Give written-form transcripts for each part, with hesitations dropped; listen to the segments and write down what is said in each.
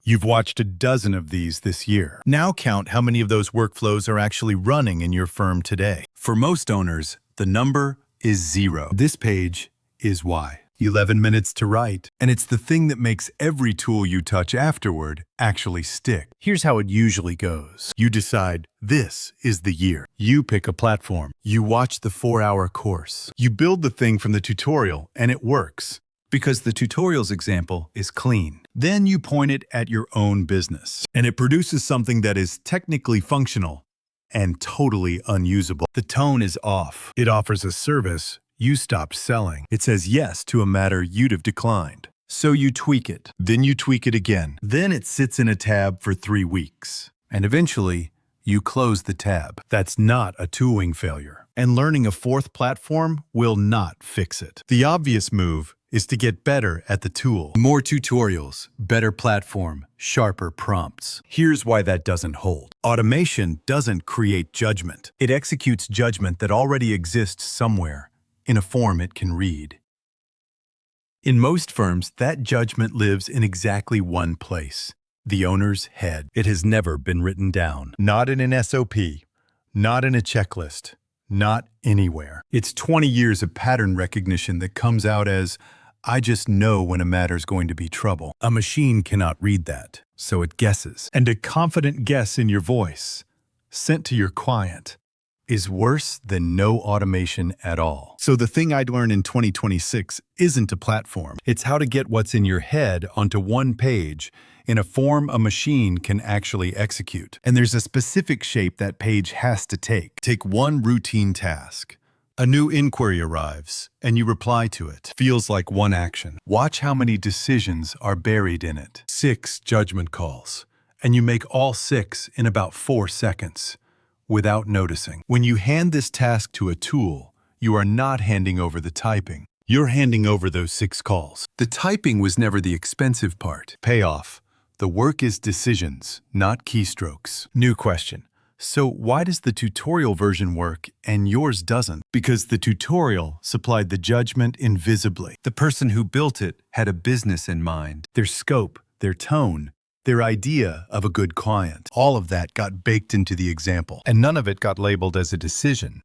You've watched a dozen of these this year. Now count how many of those workflows are actually running in your firm today. For most owners, the number is 0. This page is why. 11 minutes to write, and it's the thing that makes every tool you touch afterward actually stick. Here's how it usually goes. You decide, this is the year. You pick a platform. You watch the 4-hour course. You build the thing from the tutorial, and it works, because the tutorial's example is clean. Then you point it at your own business, and it produces something that is technically functional and totally unusable. The tone is off. It offers a service you stopped selling. It says yes to a matter you'd have declined. So you tweak it. Then you tweak it again. Then it sits in a tab for 3 weeks. And eventually, you close the tab. That's not a tooling failure. And learning a 4th platform will not fix it. The obvious move is to get better at the tool. More tutorials, better platform, sharper prompts. Here's why that doesn't hold. Automation doesn't create judgment. It executes judgment that already exists somewhere, in a form it can read. In most firms, that judgment lives in exactly one place: the owner's head. It has never been written down. Not in an SOP, not in a checklist, not anywhere. It's 20 years of pattern recognition that comes out as, I just know when a matter's going to be trouble. A machine cannot read that, so it guesses. And a confident guess in your voice, sent to your client, is worse than no automation at all. So the thing I'd learn in 2026 isn't a platform. It's how to get what's in your head onto one page in a form a machine can actually execute. And there's a specific shape that page has to take. Take one routine task. A new inquiry arrives, and you reply to it. Feels like one action. Watch how many decisions are buried in it. 6 judgment calls, and you make all 6 in about 4 seconds. Without noticing. When you hand this task to a tool, you are not handing over the typing. You're handing over those 6 calls. The typing was never the expensive part. Payoff. The work is decisions, not keystrokes. New question. So why does the tutorial version work and yours doesn't? Because the tutorial supplied the judgment invisibly. The person who built it had a business in mind. Their scope, their tone, their idea of a good client. All of that got baked into the example, and none of it got labeled as a decision.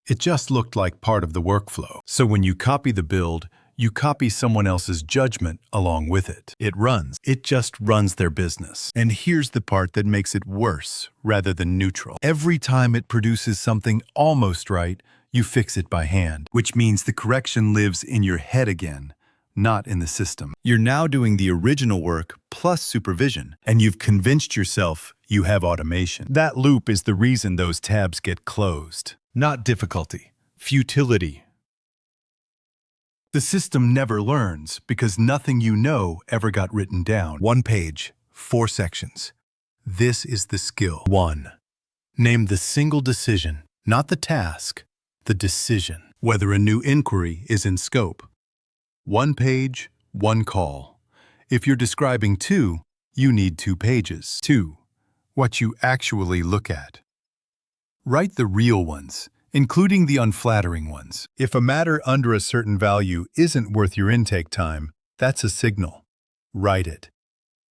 It just looked like part of the workflow. So when you copy the build, you copy someone else's judgment along with it. It runs. It just runs their business. And here's the part that makes it worse rather than neutral. Every time it produces something almost right, you fix it by hand, which means the correction lives in your head again, not in the system. You're now doing the original work plus supervision, and you've convinced yourself you have automation. That loop is the reason those tabs get closed. Not difficulty, futility. The system never learns because nothing you know ever got written down. 1 page, 4 sections. This is the skill. 1. Name the single decision, not the task, the decision. Whether a new inquiry is in scope. 1 page, 1 call. If you're describing 2, you need 2 pages. 2. What you actually look at. Write the real ones, including the unflattering ones. If a matter under a certain value isn't worth your intake time, that's a signal. Write it.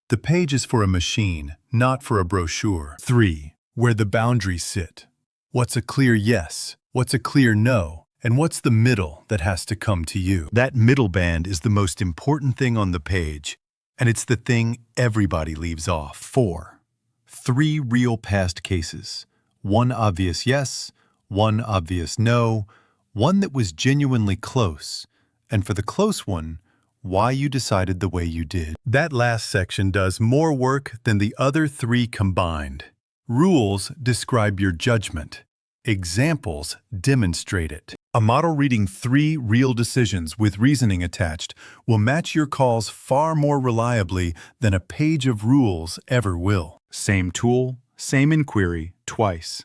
The page is for a machine, not for a brochure. 3. Where the boundaries sit. What's a clear yes? What's a clear no? And what's the middle that has to come to you? That middle band is the most important thing on the page, and it's the thing everybody leaves off. 4. 3 real past cases. 1 obvious yes, 1 obvious no, 1 that was genuinely close, and for the close one, why you decided the way you did. That last section does more work than the other 3 combined. Rules describe your judgment. Examples demonstrate it. A model reading 3 real decisions with reasoning attached will match your calls far more reliably than a page of rules ever will. Same tool, same inquiry, twice.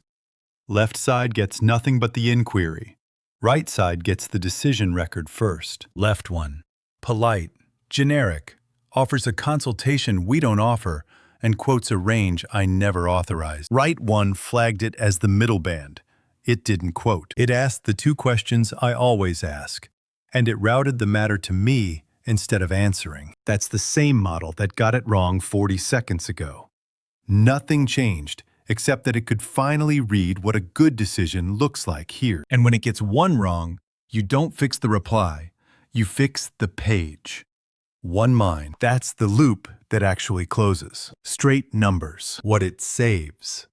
Left side gets nothing but the inquiry. Right side gets the decision record first. Left one. Polite, generic, offers a consultation we don't offer, and quotes a range I never authorized. Right one flagged it as the middle band. It didn't quote. It asked the 2 questions I always ask, and it routed the matter to me instead of answering. That's the same model that got it wrong 40 seconds ago. Nothing changed, except that it could finally read what a good decision looks like here. And when it gets one wrong, you don't fix the reply, you fix the page. One mind, that's the loop that actually closes. Straight numbers, what it saves.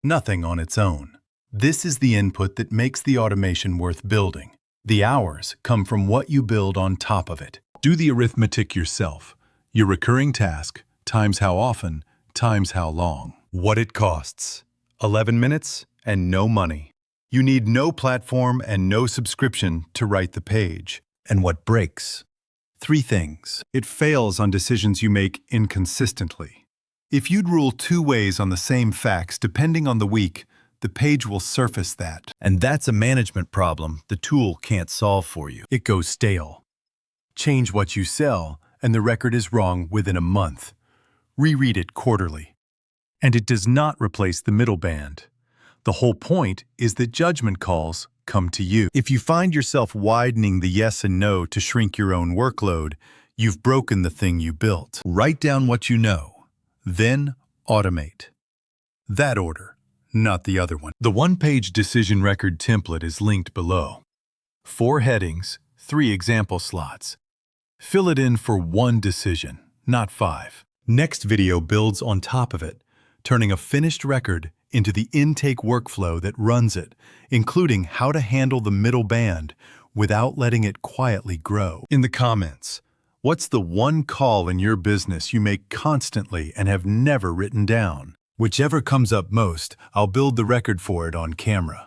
Nothing on its own. This is the input that makes the automation worth building. The hours come from what you build on top of it. Do the arithmetic yourself. Your recurring task times how often times how long. What it costs. 11 minutes and no money. You need no platform and no subscription to write the page. And what breaks? 3 things. It fails on decisions you make inconsistently. If you'd rule 2 ways on the same facts depending on the week, the page will surface that. And that's a management problem the tool can't solve for you. It goes stale. Change what you sell, and the record is wrong within a month. Reread it quarterly. And it does not replace the middle band. The whole point is that judgment calls come to you. If you find yourself widening the yes and no to shrink your own workload, you've broken the thing you built. Write down what you know, then automate. That order, not the other one. The one-page decision record template is linked below. 4 headings, 3 example slots. Fill it in for 1 decision, not 5. Next video builds on top of it, turning a finished record into the intake workflow that runs it, including how to handle the middle band without letting it quietly grow. In the comments, what's the one call in your business you make constantly and have never written down? Whichever comes up most, I'll build the record for it on camera.